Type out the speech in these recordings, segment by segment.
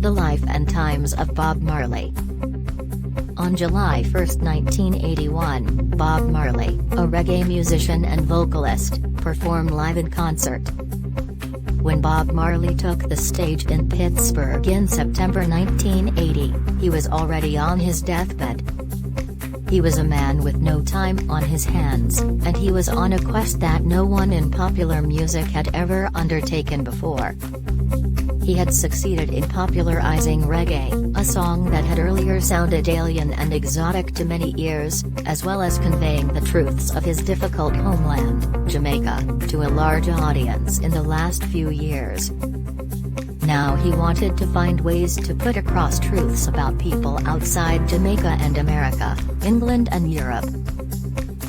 The Life and Times of Bob Marley. On July 1, 1981, Bob Marley, a reggae musician and vocalist, performed live in concert. When Bob Marley took the stage in Pittsburgh in September 1980, he was already on his deathbed. He was a man with no time on his hands, and he was on a quest that no one in popular music had ever undertaken before. He had succeeded in popularizing reggae, a song that had earlier sounded alien and exotic to many ears, as well as conveying the truths of his difficult homeland, Jamaica, to a large audience in the last few years. Now he wanted to find ways to put across truths about people outside Jamaica and America, England and Europe.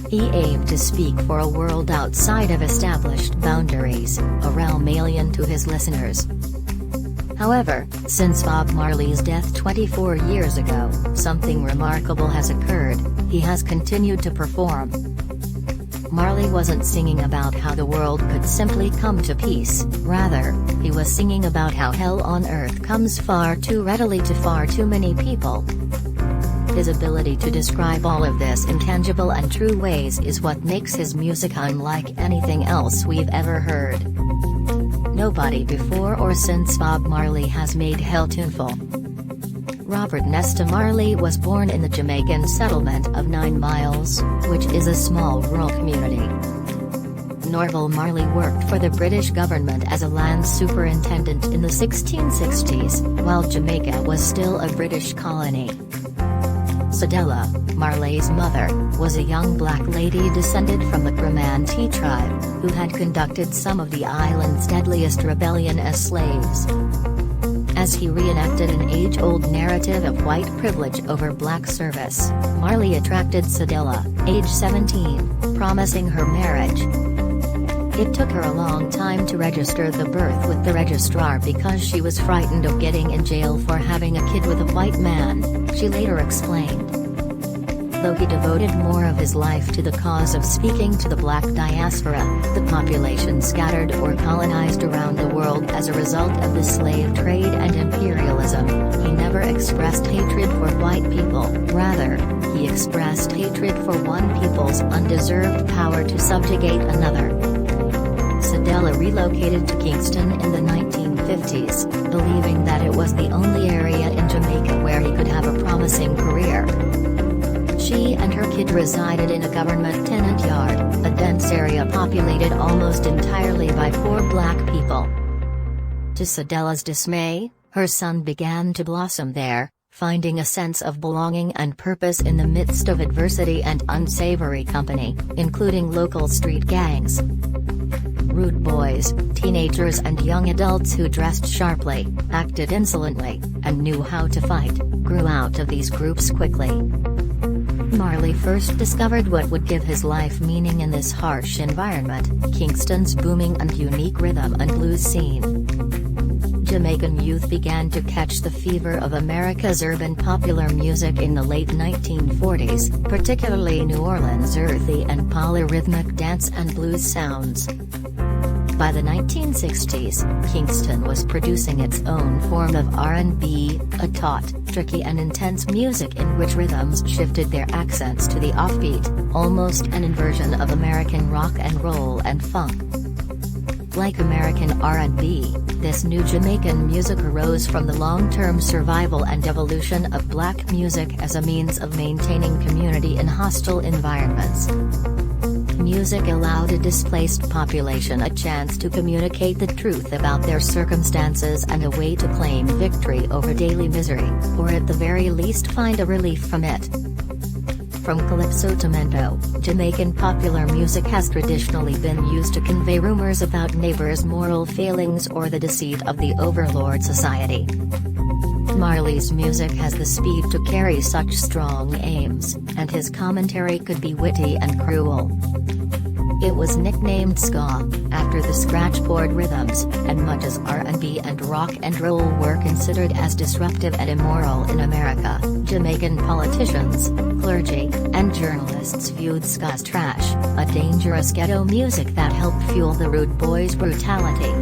He aimed to speak for a world outside of established boundaries, a realm alien to his listeners. However, since Bob Marley's death 24 years ago, something remarkable has occurred. He has continued to perform. Marley wasn't singing about how the world could simply come to peace, rather, he was singing about how hell on earth comes far too readily to far too many people. His ability to describe all of this in tangible and true ways is what makes his music unlike anything else we've ever heard. Nobody before or since Bob Marley has made hell tuneful. Robert Nesta Marley was born in the Jamaican settlement of 9 Miles, which is a small rural community. Norval Marley worked for the British government as a land superintendent in the 1660s, while Jamaica was still a British colony. Cedella, Marley's mother, was a young black lady descended from the Comanche tribe, who had conducted some of the island's deadliest rebellion as slaves. As he reenacted an age-old narrative of white privilege over black service, Marley attracted Cedella, age 17, promising her marriage. It took her a long time to register the birth with the registrar because she was frightened of getting in jail for having a kid with a white man, she later explained. Though he devoted more of his life to the cause of speaking to the black diaspora, the population scattered or colonized around the world as a result of the slave trade and imperialism, he never expressed hatred for white people, rather, he expressed hatred for one people's undeserved power to subjugate another. Cedella relocated to Kingston in the 1950s, believing that it was the only area in Jamaica where he could have a promising career. She and her kid resided in a government tenant yard, a dense area populated almost entirely by poor black people. To Cedella's dismay, her son began to blossom there, finding a sense of belonging and purpose in the midst of adversity and unsavory company, including local street gangs. Rude boys, teenagers and young adults who dressed sharply, acted insolently, and knew how to fight, grew out of these groups quickly. Marley first discovered what would give his life meaning in this harsh environment, Kingston's booming and unique rhythm and blues scene. Jamaican youth began to catch the fever of America's urban popular music in the late 1940s, particularly New Orleans' earthy and polyrhythmic dance and blues sounds. By the 1960s, Kingston was producing its own form of R&B, a taut, tricky and intense music in which rhythms shifted their accents to the offbeat, almost an inversion of American rock and roll and funk. Like American R&B, this new Jamaican music arose from the long-term survival and evolution of black music as a means of maintaining community in hostile environments. Music allowed a displaced population a chance to communicate the truth about their circumstances and a way to claim victory over daily misery, or at the very least find a relief from it. From calypso to mento, Jamaican popular music has traditionally been used to convey rumors about neighbors' moral failings or the deceit of the overlord society. Marley's music has the speed to carry such strong aims, and his commentary could be witty and cruel. It was nicknamed ska, after the scratchboard rhythms, and much as R&B and rock and roll were considered as disruptive and immoral in America, Jamaican politicians, clergy, and journalists viewed ska's trash, a dangerous ghetto music that helped fuel the rude boys' brutality.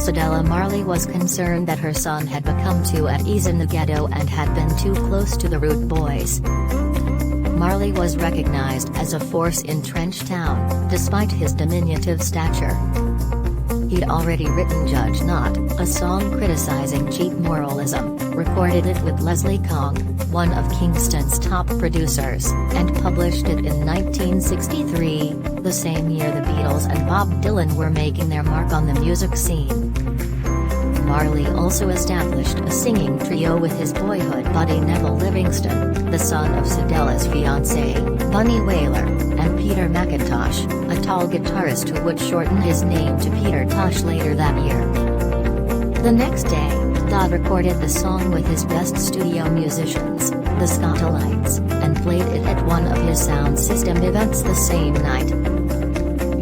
Cedella Marley was concerned that her son had become too at ease in the ghetto and had been too close to the rude boys. Marley was recognized as a force in Trench Town, despite his diminutive stature. He'd already written Judge Not, a song criticizing cheap moralism, recorded it with Leslie Kong, one of Kingston's top producers, and published it in 1963, the same year the Beatles and Bob Dylan were making their mark on the music scene. Marley also established a singing trio with his boyhood buddy Neville Livingston, the son of Cedella's fiancée, Bunny Wailer, and Peter McIntosh, a tall guitarist who would shorten his name to Peter Tosh later that year. The next day, Dodd recorded the song with his best studio musicians, the Newsaholics, and played it at one of his sound system events the same night.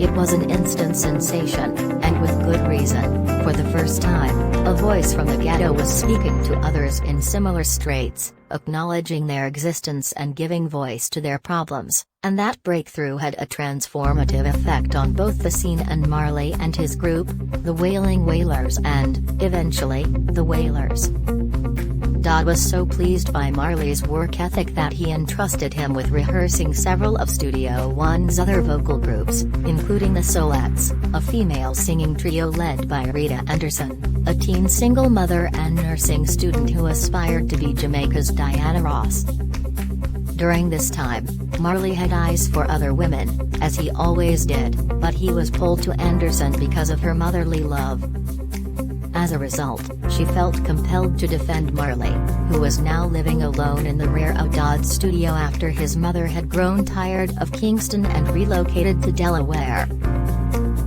It was an instant sensation, and with good reason. For the first time, a voice from the ghetto was speaking to others in similar straits, acknowledging their existence and giving voice to their problems, and that breakthrough had a transformative effect on both the scene and Marley and his group, the Wailing Wailers and, eventually, the Wailers. Dodd was so pleased by Marley's work ethic that he entrusted him with rehearsing several of Studio One's other vocal groups, including the Solettes, a female singing trio led by Rita Anderson, a teen single mother and nursing student who aspired to be Jamaica's Diana Ross. During this time, Marley had eyes for other women, as he always did, but he was pulled to Anderson because of her motherly love. As a result, she felt compelled to defend Marley, who was now living alone in the rear of Dodd's studio after his mother had grown tired of Kingston and relocated to Delaware.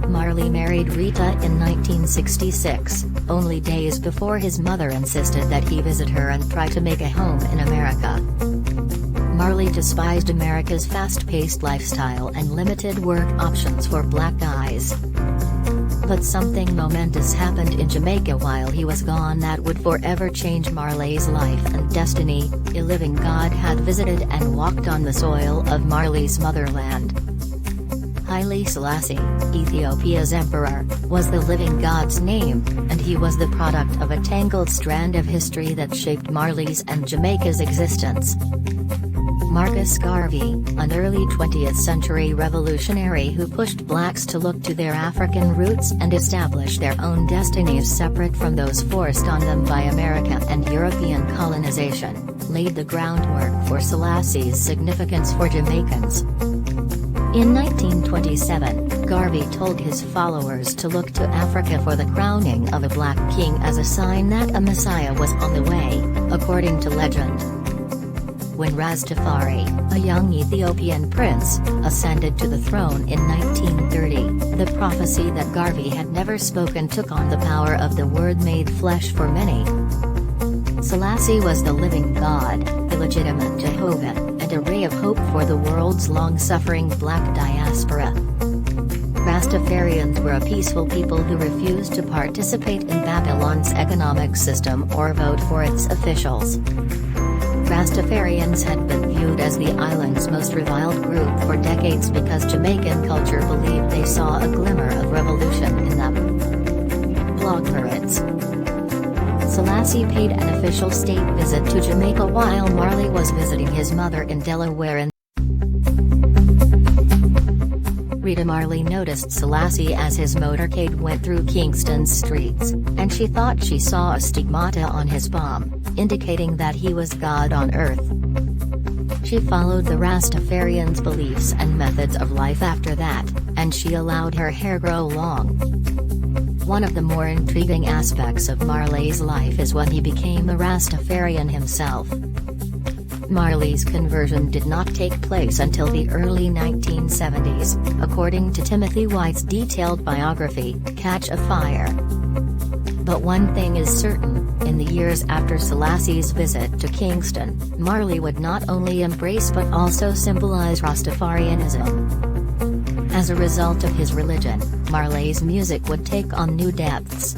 Marley married Rita in 1966, only days before his mother insisted that he visit her and try to make a home in America. Marley despised America's fast-paced lifestyle and limited work options for black guys. But something momentous happened in Jamaica while he was gone that would forever change Marley's life and destiny. A living God had visited and walked on the soil of Marley's motherland. Haile Selassie, Ethiopia's emperor, was the living God's name, and he was the product of a tangled strand of history that shaped Marley's and Jamaica's existence. Marcus Garvey, an early 20th century revolutionary who pushed blacks to look to their African roots and establish their own destinies separate from those forced on them by America and European colonization, laid the groundwork for Selassie's significance for Jamaicans. In 1927, Garvey told his followers to look to Africa for the crowning of a black king as a sign that a messiah was on the way, according to legend. When Rastafari, a young Ethiopian prince, ascended to the throne in 1930, the prophecy that Garvey had never spoken took on the power of the word made flesh for many. Selassie was the living God, illegitimate Jehovah, and a ray of hope for the world's long-suffering black diaspora. Rastafarians were a peaceful people who refused to participate in Babylon's economic system or vote for its officials. Rastafarians had been viewed as the island's most reviled group for decades because Jamaican culture believed they saw a glimmer of revolution in them. Blog parrots. Selassie paid an official state visit to Jamaica while Marley was visiting his mother in Delaware. Rita Marley noticed Selassie as his motorcade went through Kingston's streets, and she thought she saw a stigmata on his palm, indicating that he was God on earth. She followed the Rastafarians' beliefs and methods of life after that, and she allowed her hair grow long. One of the more intriguing aspects of Marley's life is when he became a Rastafarian himself. Marley's conversion did not take place until the early 1970s, according to Timothy White's detailed biography, Catch a Fire. But one thing is certain, in the years after Selassie's visit to Kingston, Marley would not only embrace but also symbolize Rastafarianism. As a result of his religion, Marley's music would take on new depths.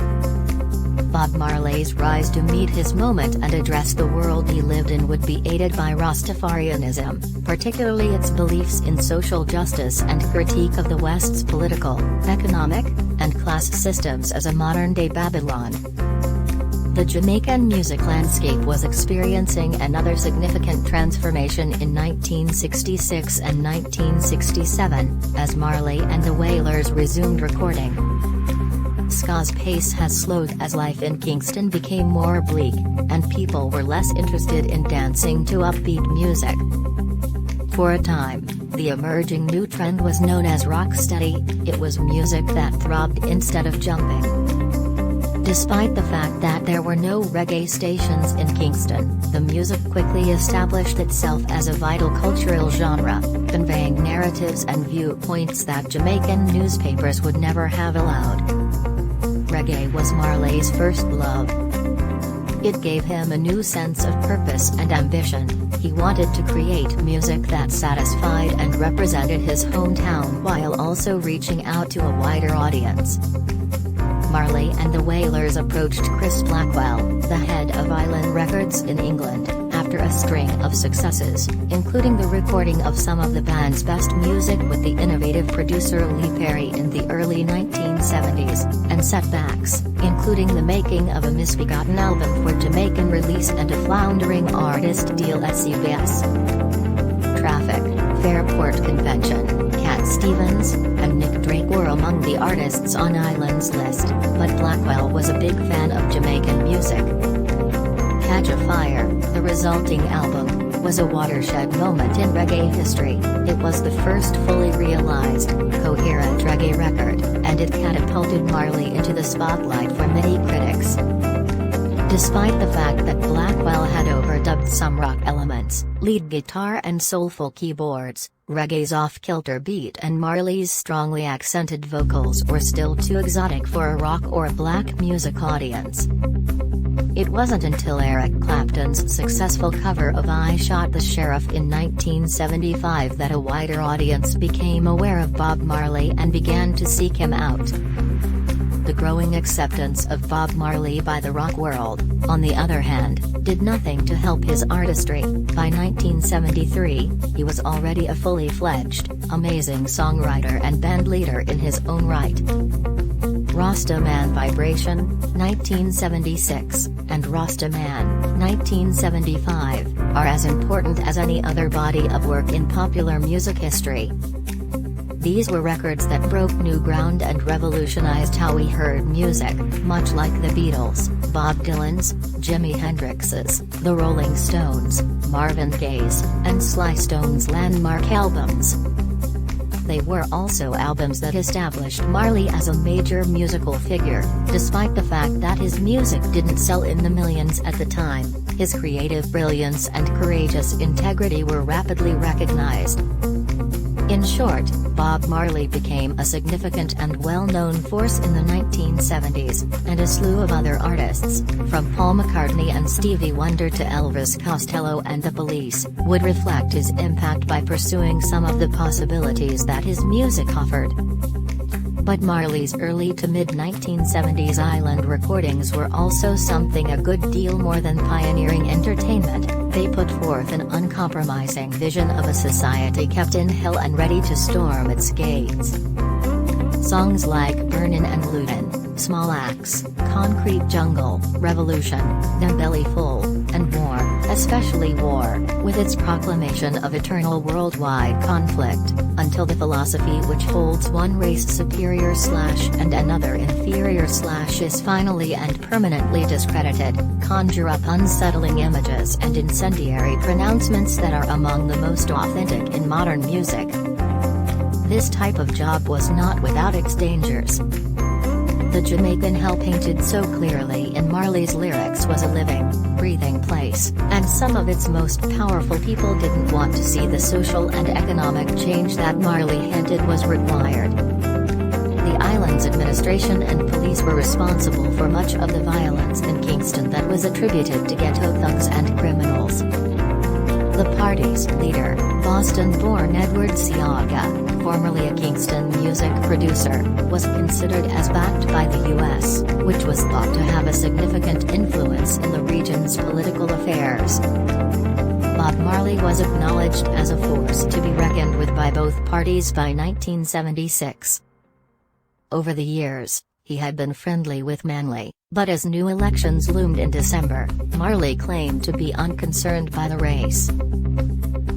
Bob Marley's rise to meet his moment and address the world he lived in would be aided by Rastafarianism, particularly its beliefs in social justice and critique of the West's political, economic, and class systems as a modern-day Babylon. The Jamaican music landscape was experiencing another significant transformation in 1966 and 1967, as Marley and the Wailers resumed recording. Ska's pace has slowed as life in Kingston became more bleak, and people were less interested in dancing to upbeat music. For a time, the emerging new trend was known as rocksteady. It was music that throbbed instead of jumping. Despite the fact that there were no reggae stations in Kingston, the music quickly established itself as a vital cultural genre, conveying narratives and viewpoints that Jamaican newspapers would never have allowed. Reggae was Marley's first love. It gave him a new sense of purpose and ambition. He wanted to create music that satisfied and represented his hometown while also reaching out to a wider audience. Marley and the Wailers approached Chris Blackwell, the head of Island Records in England, after a string of successes, including the recording of some of the band's best music with the innovative producer Lee Perry in the early 1970s, and setbacks, including the making of a misbegotten album for Jamaican release and a floundering artist deal at CBS. Traffic, Fairport Convention, Cat Stevens, and Nick Drake were among the artists on Island's list, but Blackwell was a big fan of Jamaican music. Catch a Fire, the resulting album, was a watershed moment in reggae history. It was the first fully realized, coherent reggae record, and it catapulted Marley into the spotlight for many critics. Despite the fact that Blackwell had overdubbed some rock elements, lead guitar and soulful keyboards, reggae's off-kilter beat and Marley's strongly accented vocals were still too exotic for a rock or black music audience. It wasn't until Eric Clapton's successful cover of I Shot the Sheriff in 1975 that a wider audience became aware of Bob Marley and began to seek him out. The growing acceptance of Bob Marley by the rock world, on the other hand, did nothing to help his artistry. By 1973, he was already a fully fledged, amazing songwriter and bandleader in his own right. Rasta Man Vibration, 1976, and Rasta Man, 1975, are as important as any other body of work in popular music history. These were records that broke new ground and revolutionized how we heard music, much like the Beatles, Bob Dylan's, Jimi Hendrix's, the Rolling Stones, Marvin Gaye's, and Sly Stone's landmark albums. They were also albums that established Marley as a major musical figure. Despite the fact that his music didn't sell in the millions at the time, his creative brilliance and courageous integrity were rapidly recognized. In short, Bob Marley became a significant and well-known force in the 1970s, and a slew of other artists, from Paul McCartney and Stevie Wonder to Elvis Costello and the Police, would reflect his impact by pursuing some of the possibilities that his music offered. But Marley's early to mid-1970s island recordings were also something a good deal more than pioneering entertainment. They put forth an uncompromising vision of a society kept in hell and ready to storm its gates. Songs like Burnin' and Lootin', Small Axe, Concrete Jungle, Revolution, Them Belly Full, and War, especially War, with its proclamation of eternal worldwide conflict, until the philosophy which holds one race superior / and another inferior / is finally and permanently discredited, conjure up unsettling images and incendiary pronouncements that are among the most authentic in modern music. This type of job was not without its dangers. The Jamaican hell painted so clearly in Marley's lyrics was a living, breathing place, and some of its most powerful people didn't want to see the social and economic change that Marley hinted was required. The island's administration and police were responsible for much of the violence in Kingston that was attributed to ghetto thugs and criminals. The party's leader, Boston-born Edward Seaga, formerly a Kingston music producer, was considered as backed by the U.S., which was thought to have a significant influence in the region's political affairs. Bob Marley was acknowledged as a force to be reckoned with by both parties by 1976. Over the years, he had been friendly with Manley, but as new elections loomed in December, Marley claimed to be unconcerned by the race.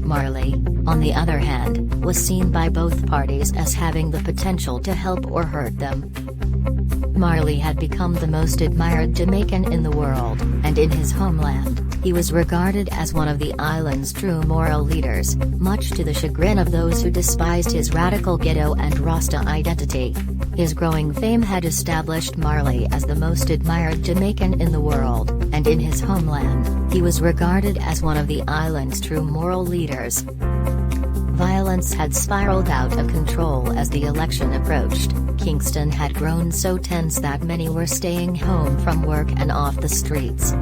Marley, on the other hand, was seen by both parties as having the potential to help or hurt them. Marley had become the most admired Jamaican in the world, and in his homeland, he was regarded as one of the island's true moral leaders, much to the chagrin of those who despised his radical ghetto and Rasta identity. His growing fame had established Marley as the most admired Jamaican in the world, and in his homeland, he was regarded as one of the island's true moral leaders. Violence had spiraled out of control as the election approached. Kingston had grown so tense that many were staying home from work and off the streets.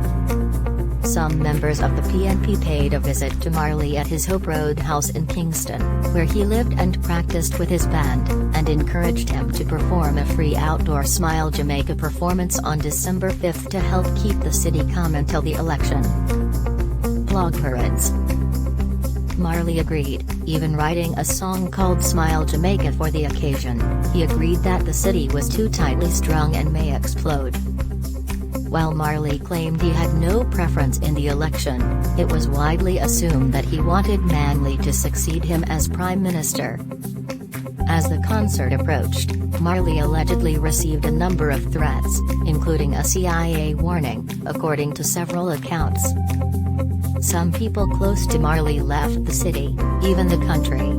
Some members of the PNP paid a visit to Marley at his Hope Road house in Kingston, where he lived and practiced with his band, and encouraged him to perform a free outdoor Smile Jamaica performance on December 5 to help keep the city calm until the election. Blog parades. Marley agreed, even writing a song called Smile Jamaica for the occasion. He agreed that the city was too tightly strung and may explode. While Marley claimed he had no preference in the election, it was widely assumed that he wanted Manley to succeed him as Prime Minister. As the concert approached, Marley allegedly received a number of threats, including a CIA warning, according to several accounts. Some people close to Marley left the city, even the country.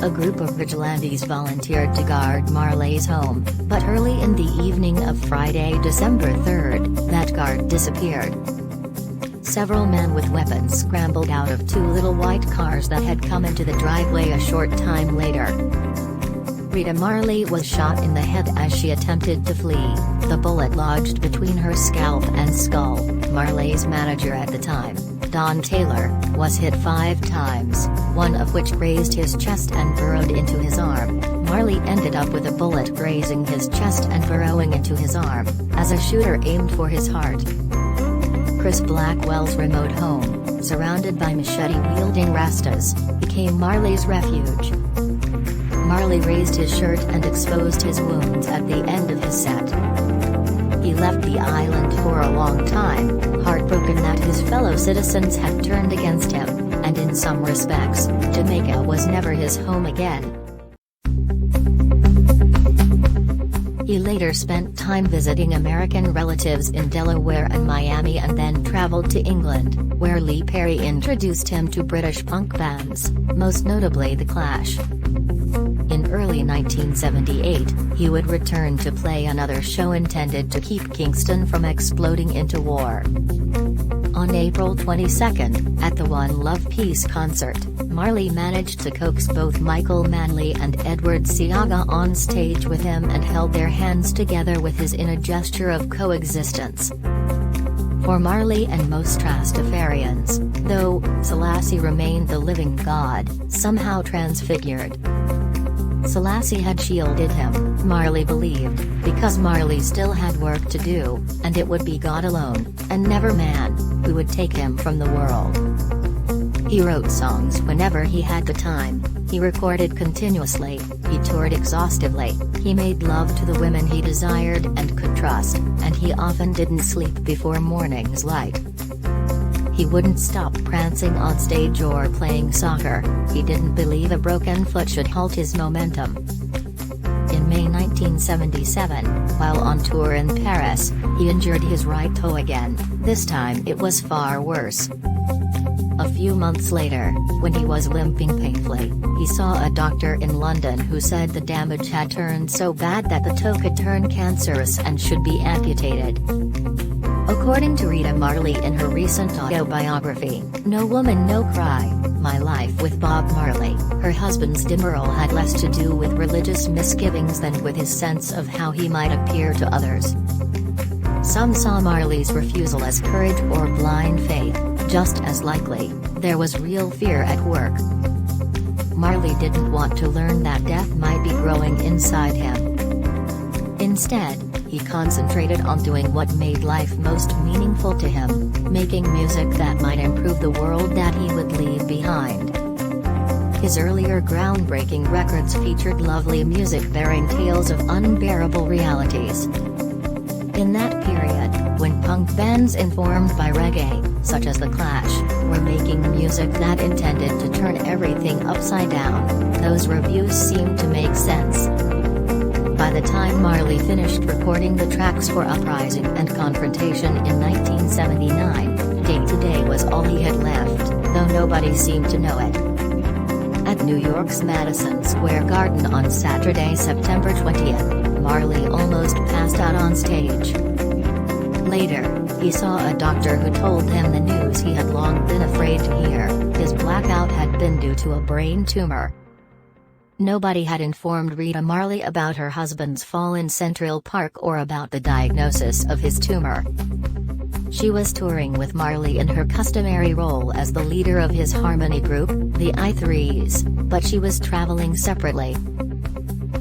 A group of vigilantes volunteered to guard Marley's home, but early in the evening of Friday, December 3, that guard disappeared. Several men with weapons scrambled out of two little white cars that had come into the driveway a short time later. Rita Marley was shot in the head as she attempted to flee. The bullet lodged between her scalp and skull. Marley's manager at the time, Don Taylor, was hit 5 times, one of which grazed his chest and burrowed into his arm. Marley ended up with a bullet grazing his chest and burrowing into his arm, as a shooter aimed for his heart. Chris Blackwell's remote home, surrounded by machete-wielding Rastas, became Marley's refuge. Marley raised his shirt and exposed his wounds at the end of his set. He left the island for a long time, heartbroken that his fellow citizens had turned against him, and in some respects, Jamaica was never his home again. He later spent time visiting American relatives in Delaware and Miami and then traveled to England, where Lee Perry introduced him to British punk bands, most notably The Clash. In early 1978, he would return to play another show intended to keep Kingston from exploding into war. On April 22, at the One Love Peace concert, Marley managed to coax both Michael Manley and Edward Seaga on stage with him and held their hands together with his in a gesture of coexistence. For Marley and most Rastafarians, though, Selassie remained the living God, somehow transfigured. Selassie had shielded him, Marley believed, because Marley still had work to do, and it would be God alone, and never man, who would take him from the world. He wrote songs whenever he had the time, he recorded continuously, he toured exhaustively, he made love to the women he desired and could trust, and he often didn't sleep before morning's light. He wouldn't stop prancing on stage or playing soccer. He didn't believe a broken foot should halt his momentum. In May 1977, while on tour in Paris, he injured his right toe again. This time it was far worse. A few months later, when he was limping painfully, he saw a doctor in London who said the damage had turned so bad that the toe could turn cancerous and should be amputated. According to Rita Marley in her recent autobiography, No Woman No Cry, My Life with Bob Marley, her husband's demurral had less to do with religious misgivings than with his sense of how he might appear to others. Some saw Marley's refusal as courage or blind faith, just as likely, there was real fear at work. Marley didn't want to learn that death might be growing inside him. Instead, he concentrated on doing what made life most meaningful to him, making music that might improve the world that he would leave behind. His earlier groundbreaking records featured lovely music bearing tales of unbearable realities. In that period, when punk bands informed by reggae, such as The Clash, were making music that intended to turn everything upside down, those reviews seemed to make sense. By the time Marley finished recording the tracks for Uprising and Confrontation in 1979, Day to Day was all he had left, though nobody seemed to know it. At New York's Madison Square Garden on Saturday, September 20th, Marley almost passed out on stage. Later, he saw a doctor who told him the news he had long been afraid to hear: his blackout had been due to a brain tumor. Nobody had informed Rita Marley about her husband's fall in Central Park or about the diagnosis of his tumor. She was touring with Marley in her customary role as the leader of his harmony group, the I-Threes, but she was traveling separately.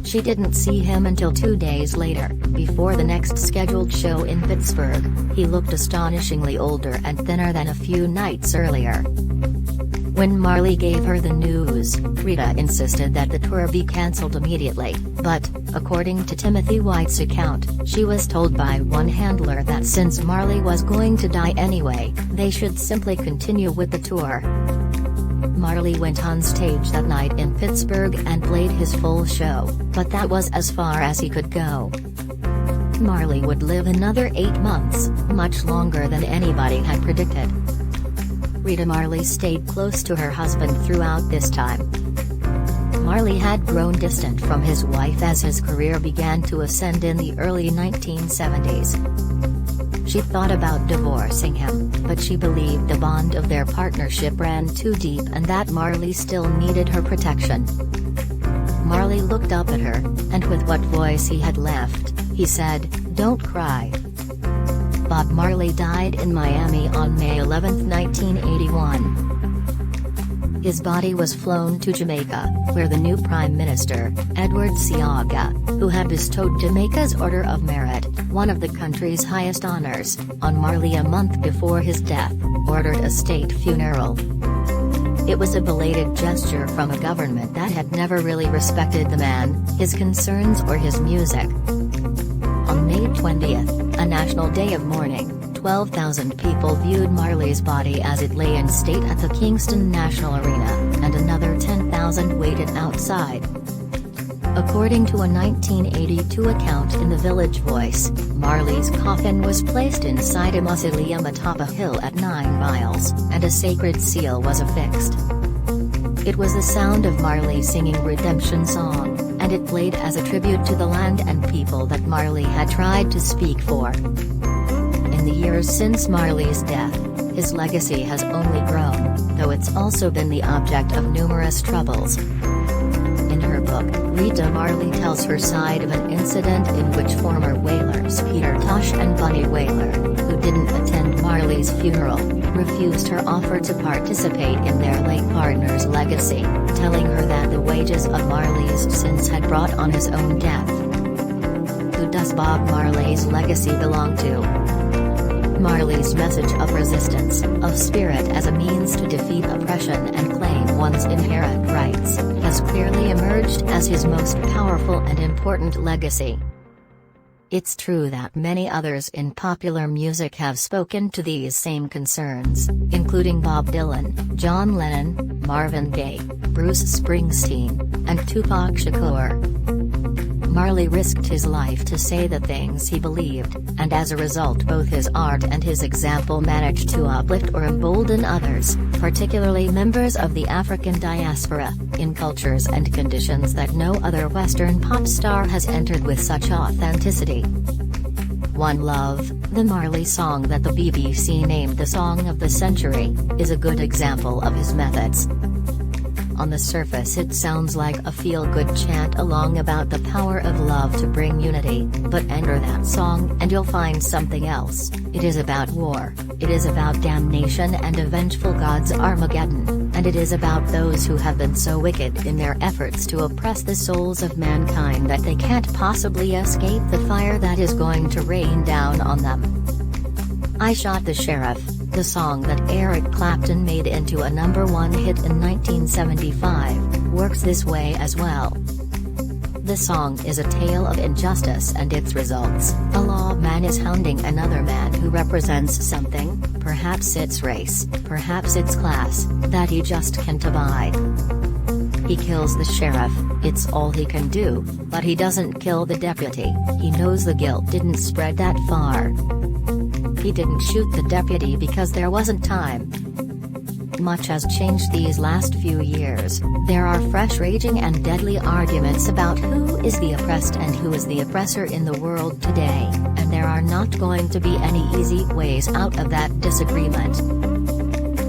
She didn't see him until 2 days later, before the next scheduled show in Pittsburgh. He looked astonishingly older and thinner than a few nights earlier. When Marley gave her the news, Rita insisted that the tour be cancelled immediately, but, according to Timothy White's account, she was told by one handler that since Marley was going to die anyway, they should simply continue with the tour. Marley went on stage that night in Pittsburgh and played his full show, but that was as far as he could go. Marley would live another 8 months, much longer than anybody had predicted. Rita Marley stayed close to her husband throughout this time. Marley had grown distant from his wife as his career began to ascend in the early 1970s. She thought about divorcing him, but she believed the bond of their partnership ran too deep and that Marley still needed her protection. Marley looked up at her, and with what voice he had left, he said, "Don't cry." Bob Marley died in Miami on May 11, 1981. His body was flown to Jamaica, where the new Prime Minister, Edward Seaga, who had bestowed Jamaica's Order of Merit, one of the country's highest honors, on Marley a month before his death, ordered a state funeral. It was a belated gesture from a government that had never really respected the man, his concerns or his music. On May 20th, a national day of mourning, 12,000 people viewed Marley's body as it lay in state at the Kingston National Arena, and another 10,000 waited outside. According to a 1982 account in the Village Voice, Marley's coffin was placed inside a mausoleum atop a hill at 9 miles, and a sacred seal was affixed. It was the sound of Marley singing Redemption Song, and it played as a tribute to the land and people that Marley had tried to speak for. In the years since Marley's death, his legacy has only grown, though it's also been the object of numerous troubles. In her book, Rita Marley tells her side of an incident in which former Wailers Peter Tosh and Bunny Wailer, who didn't attend Marley's funeral, refused her offer to participate in their late partner's legacy, telling her that the wages of Marley's sins had brought on his own death. Who does Bob Marley's legacy belong to? Marley's message of resistance, of spirit as a means to defeat oppression and claim one's inherent rights, has clearly emerged as his most powerful and important legacy. It's true that many others in popular music have spoken to these same concerns, including Bob Dylan, John Lennon, Marvin Gaye, Bruce Springsteen, and Tupac Shakur. Marley risked his life to say the things he believed, and as a result both his art and his example managed to uplift or embolden others, particularly members of the African diaspora, in cultures and conditions that no other Western pop star has entered with such authenticity. One Love, the Marley song that the BBC named the Song of the Century, is a good example of his methods. On the surface it sounds like a feel-good chant along about the power of love to bring unity, but enter that song and you'll find something else. It is about war, it is about damnation and a vengeful God's Armageddon, and it is about those who have been so wicked in their efforts to oppress the souls of mankind that they can't possibly escape the fire that is going to rain down on them. I Shot the Sheriff, the song that Eric Clapton made into a #1 hit in 1975, works this way as well. The song is a tale of injustice and its results. A lawman is hounding another man who represents something, perhaps it's race, perhaps it's class, that he just can't abide. He kills the sheriff, it's all he can do, but he doesn't kill the deputy. He knows the guilt didn't spread that far. He didn't shoot the deputy because there wasn't time. Much has changed these last few years. There are fresh, raging and deadly arguments about who is the oppressed and who is the oppressor in the world today, and there are not going to be any easy ways out of that disagreement.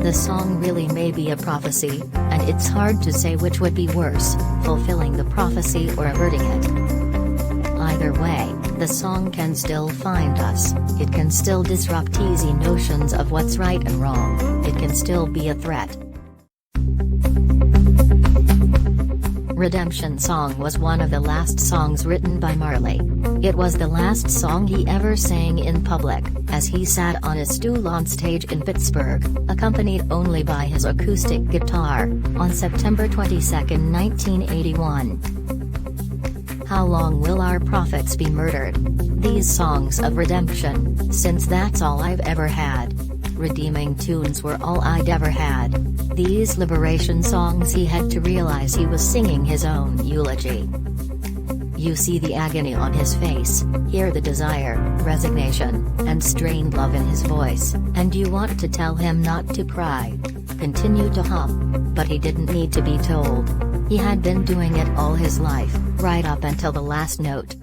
The song really may be a prophecy, and it's hard to say which would be worse, fulfilling the prophecy or averting it. Either way, the song can still find us, it can still disrupt easy notions of what's right and wrong, it can still be a threat. Redemption Song was one of the last songs written by Marley. It was the last song he ever sang in public, as he sat on a stool on stage in Pittsburgh, accompanied only by his acoustic guitar, on September 22, 1981. How long will our prophets be murdered? These songs of redemption, since that's all I've ever had. Redeeming tunes were all I'd ever had. These liberation songs he had to realize he was singing his own eulogy. You see the agony on his face, hear the desire, resignation, and strained love in his voice, and you want to tell him not to cry. Continue to hum. But he didn't need to be told. He had been doing it all his life, right up until the last note.